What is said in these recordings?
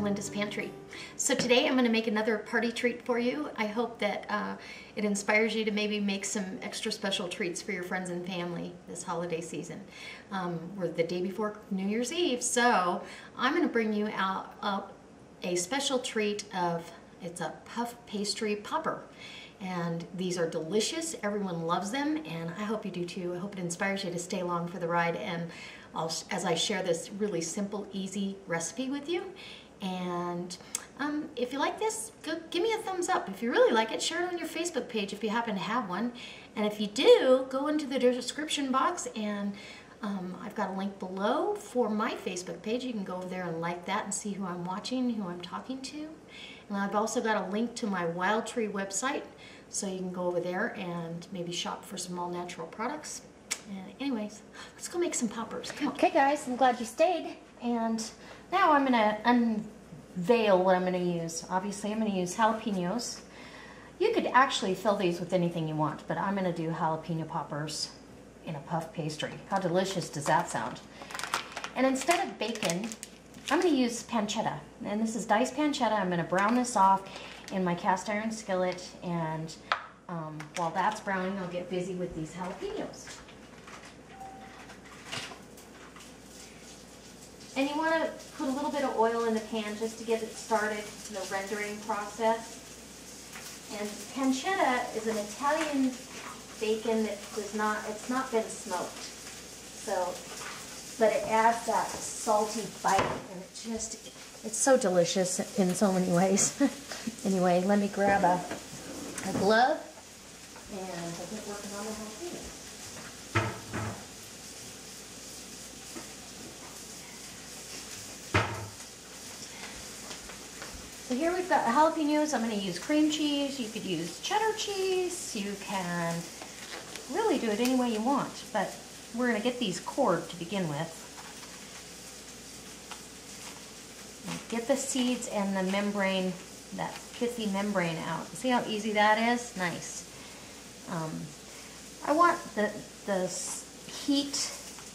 Linda's Pantry. So today I'm going to make another party treat for you. I hope that it inspires you to maybe make some extra special treats for your friends and family this holiday season. We're the day before New Year's Eve, so I'm going to bring you out a special treat of, it's a puff pastry popper. And these are delicious. Everyone loves them, and I hope you do too. I hope it inspires you to stay along for the ride, and as I share this really simple, easy recipe with you. And if you like this, give me a thumbs up. If you really like it, share it on your Facebook page if you happen to have one. And if you do, go into the description box, and I've got a link below for my Facebook page. You can go over there and like that and see who I'm watching, who I'm talking to. And I've also got a link to my Wild Tree website, so you can go over there and maybe shop for some all-natural products. And anyways, let's go make some poppers. Come on. Okay guys, I'm glad you stayed. And now I'm going to unveil what I'm going to use. Obviously I'm going to use jalapenos. You could actually fill these with anything you want, but I'm going to do jalapeno poppers in a puff pastry. How delicious does that sound? And instead of bacon, I'm going to use pancetta. And this is diced pancetta. I'm going to brown this off in my cast iron skillet, and while that's browning, I'll get busy with these jalapenos. And you want to put a little bit of oil in the pan just to get it started in the rendering process. And pancetta is an Italian bacon that it's not been smoked. So, but it adds that salty bite, and it's so delicious in so many ways. Anyway, let me grab a glove and I'll get working on the jalapenos. So here we've got jalapenos. I'm going to use cream cheese. You could use cheddar cheese. You can really do it any way you want, but we're going to get these cored to begin with. Get the seeds and the membrane, that pithy membrane out. See how easy that is? Nice. I want the heat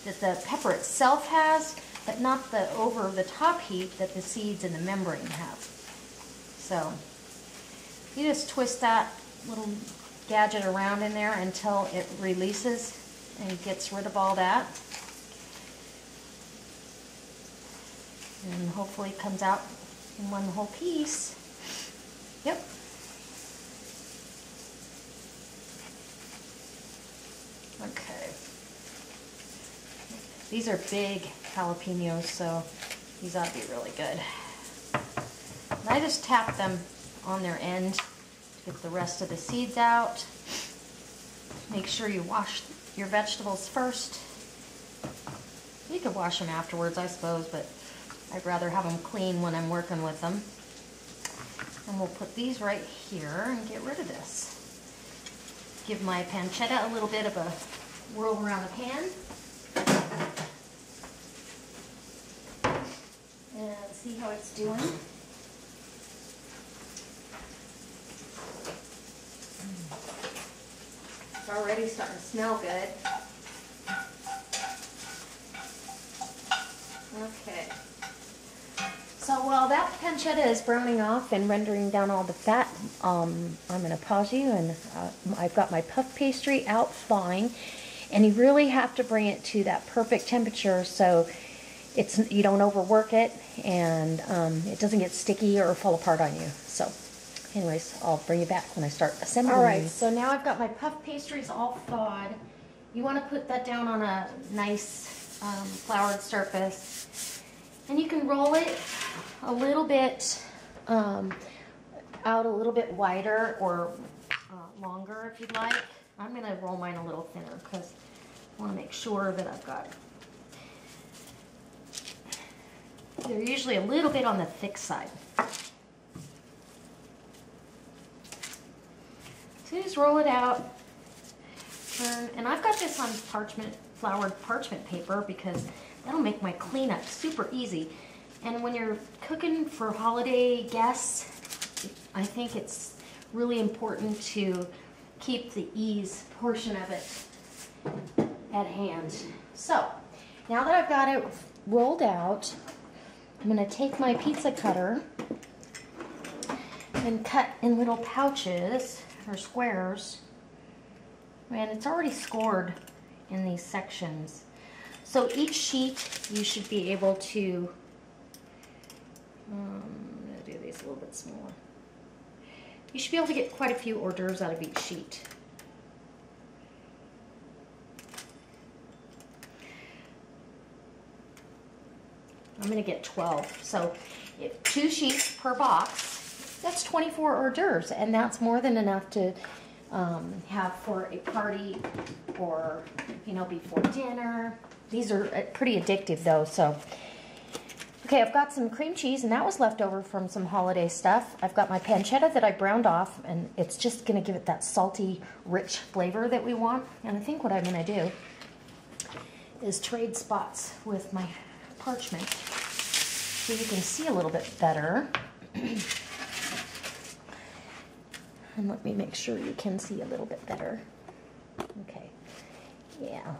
that the pepper itself has, but not the over-the-top heat that the seeds and the membrane have. So you just twist that little gadget around in there until it releases and gets rid of all that. And hopefully it comes out in one whole piece. Yep. Okay. These are big jalapenos, so these ought to be really good. And I just tap them on their end to get the rest of the seeds out. Make sure you wash your vegetables first. You could wash them afterwards, I suppose, but I'd rather have them clean when I'm working with them. And we'll put these right here and get rid of this. Give my pancetta a little bit of a whirl around the pan. And see how it's doing. It's already starting to smell good. Okay. So while that pancetta is browning off and rendering down all the fat, I'm going to pause you, and I've got my puff pastry out thawing, and you really have to bring it to that perfect temperature so you don't overwork it, and it doesn't get sticky or fall apart on you. So anyways, I'll bring you back when I start assembling. Alright, so now I've got my puff pastries all thawed. You want to put that down on a nice floured surface. And you can roll it a little bit out a little bit wider or longer if you'd like. I'm going to roll mine a little thinner because I want to make sure that I've got... They're usually a little bit on the thick side. So you just roll it out, turn, and I've got this on floured parchment paper because that'll make my cleanup super easy. And when you're cooking for holiday guests, I think it's really important to keep the ease portion of it at hand. So now that I've got it rolled out, I'm going to take my pizza cutter and cut in little pouches or squares. And it's already scored in these sections. So each sheet you should be able to, I'm going to do these a little bit smaller. You should be able to get quite a few hors d'oeuvres out of each sheet. I'm going to get 12. So if 2 sheets per box, that's 24 hors d'oeuvres, and that's more than enough to have for a party or, you know, before dinner. These are pretty addictive though. So, okay, I've got some cream cheese, and that was left over from some holiday stuff. I've got my pancetta that I browned off, and it's just going to give it that salty, rich flavor that we want. And I think what I'm going to do is trade spots with my parchment so you can see a little bit better. And let me make sure you can see a little bit better. Okay, yeah.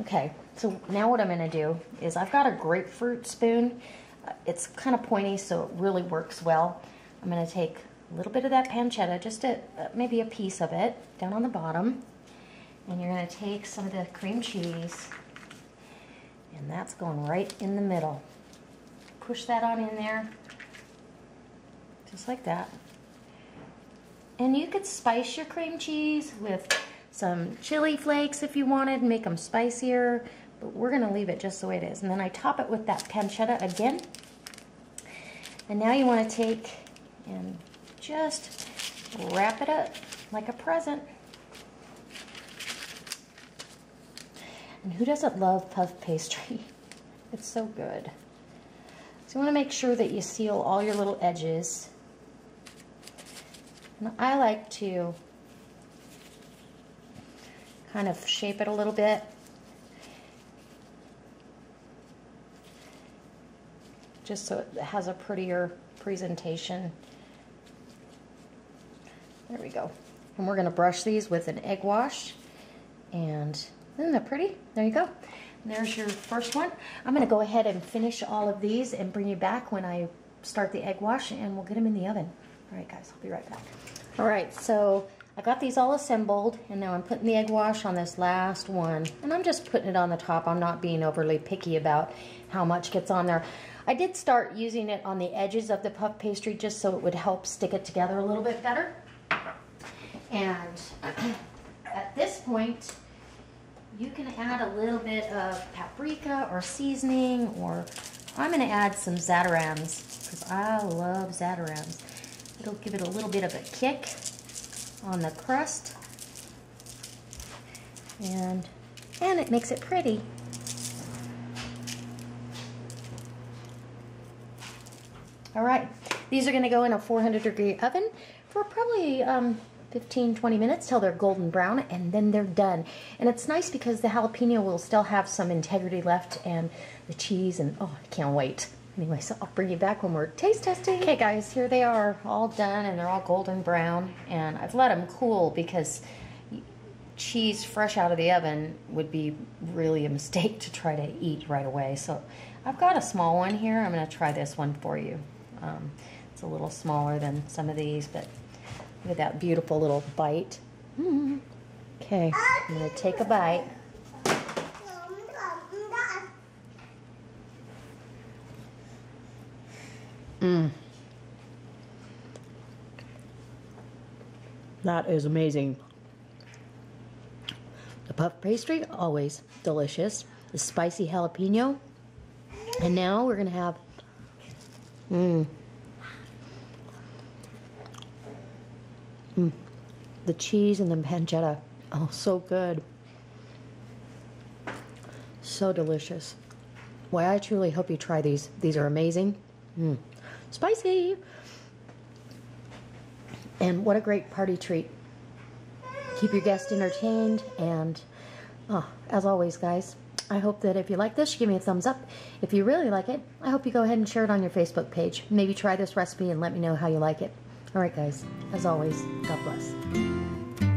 Okay, so now what I'm going to do is I've got a grapefruit spoon. It's kind of pointy, so it really works well. I'm going to take a little bit of that pancetta, just maybe a piece of it, down on the bottom. And you're going to take some of the cream cheese, and that's going right in the middle. Push that on in there, just like that. And you could spice your cream cheese with some chili flakes if you wanted, make them spicier, but we're going to leave it just the way it is. And then I top it with that pancetta again. And now you want to take and just wrap it up like a present. And who doesn't love puff pastry? It's so good. So you want to make sure that you seal all your little edges. And I like to kind of shape it a little bit. Just so it has a prettier presentation. There we go. And we're going to brush these with an egg wash. And isn't that pretty? There you go. And there's your first one. I'm going to go ahead and finish all of these and bring you back when I start the egg wash, and we'll get them in the oven. All right, guys, I'll be right back. All right, so I got these all assembled, and now I'm putting the egg wash on this last one. And I'm just putting it on the top. I'm not being overly picky about how much gets on there. I did start using it on the edges of the puff pastry just so it would help stick it together a little bit better. And at this point, you can add a little bit of paprika or seasoning, or I'm going to add some Zatarain's because I love Zatarain's. It'll give it a little bit of a kick on the crust, and it makes it pretty. All right, these are going to go in a 400-degree oven for probably 15-20 minutes till they're golden brown, and then they're done. And it's nice because the jalapeno will still have some integrity left, and the cheese, and oh, I can't wait. Anyway, so I'll bring you back when we're taste testing. Okay guys, here they are, all done, and they're all golden brown, and I've let them cool because cheese fresh out of the oven would be really a mistake to try to eat right away. So I've got a small one here. I'm going to try this one for you. It's a little smaller than some of these, but look at that beautiful little bite. Okay, I'm going to take a bite. That is amazing. The puff pastry, always delicious. The spicy jalapeno. And now we're going to have the cheese and the pancetta. Oh, so good. So delicious. Well, I truly hope you try these. These are amazing. Spicy. And what a great party treat. Keep your guests entertained. And as always, guys, I hope that if you like this, you give me a thumbs up. If you really like it, I hope you go ahead and share it on your Facebook page. Maybe try this recipe and let me know how you like it. All right, guys, as always, God bless.